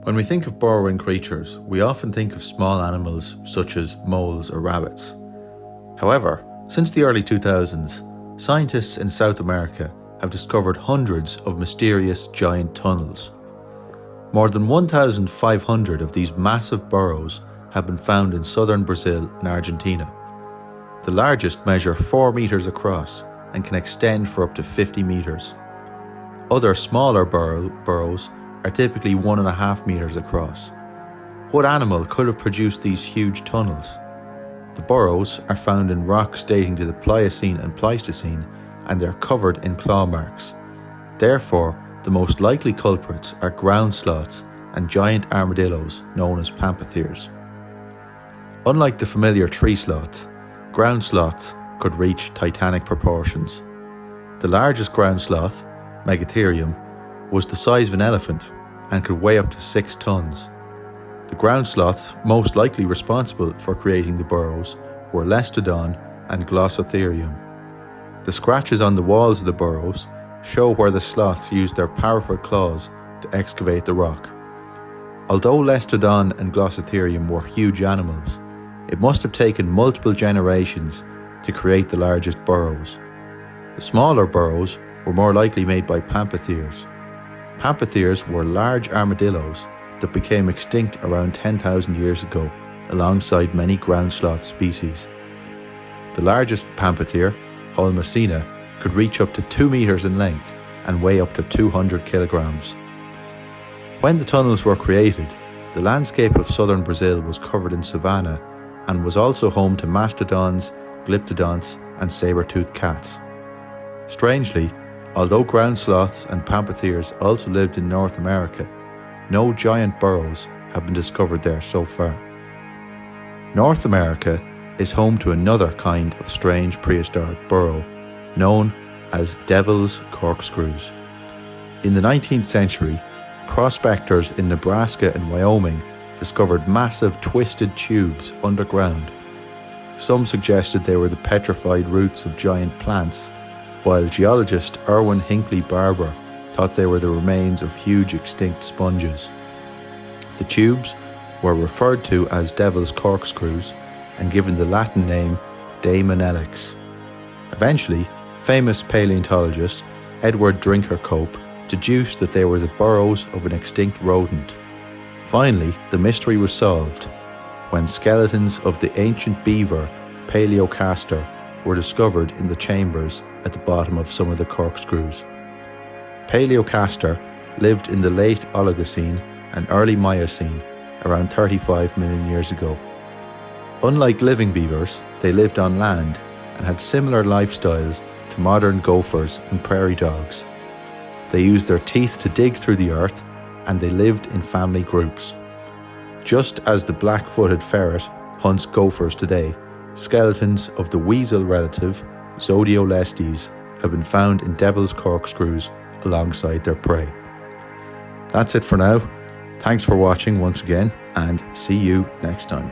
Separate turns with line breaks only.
When we think of burrowing creatures, we often think of small animals such as moles or rabbits. However, since the early 2000s, scientists in South America have discovered hundreds of mysterious giant tunnels. More than 1,500 of these massive burrows have been found in southern Brazil and Argentina. The largest measure 4 meters across and can extend for up to 50 meters. Other smaller burrows are typically 1.5 meters across. What animal could have produced these huge tunnels? The burrows are found in rocks dating to the Pliocene and Pleistocene, and they are covered in claw marks. Therefore, the most likely culprits are ground sloths and giant armadillos known as pampathirs. Unlike the familiar tree sloths, ground sloths could reach titanic proportions. The largest ground sloth, Megaichnus, was the size of an elephant and could weigh up to 6 tons. The ground sloths most likely responsible for creating the burrows were Lestodon and Glossotherium. The scratches on the walls of the burrows show where the sloths used their powerful claws to excavate the rock. Although Lestodon and Glossotherium were huge animals, it must have taken multiple generations to create the largest burrows. The smaller burrows were more likely made by pampathirs. Pampathirs were large armadillos that became extinct around 10,000 years ago, alongside many ground sloth species. The largest pampathir, Holmesina, could reach up to 2 meters in length and weigh up to 200 kilograms. When the tunnels were created, the landscape of southern Brazil was covered in savanna and was also home to mastodons, glyptodonts, and saber-toothed cats. Strangely, although ground sloths and pampathirs also lived in North America, no giant burrows have been discovered there so far. North America is home to another kind of strange prehistoric burrow, known as devil's corkscrews. In the 19th century, prospectors in Nebraska and Wyoming discovered massive twisted tubes underground. Some suggested they were the petrified roots of giant plants, while geologist Irwin Hinckley Barber thought they were the remains of huge extinct sponges. The tubes were referred to as devil's corkscrews and given the Latin name Daemonellix. Eventually, famous paleontologist Edward Drinker Cope deduced that they were the burrows of an extinct rodent. Finally, the mystery was solved when skeletons of the ancient beaver Paleocastor were discovered in the chambers at the bottom of some of the corkscrews. Paleocastor lived in the late Oligocene and early Miocene, around 35 million years ago. Unlike living beavers, they lived on land and had similar lifestyles to modern gophers and prairie dogs. They used their teeth to dig through the earth, and they lived in family groups. Just as the black-footed ferret hunts gophers today, skeletons of the weasel relative Zodiolestes have been found in devil's corkscrews alongside their prey. That's it for now. Thanks for watching once again, and see you next time.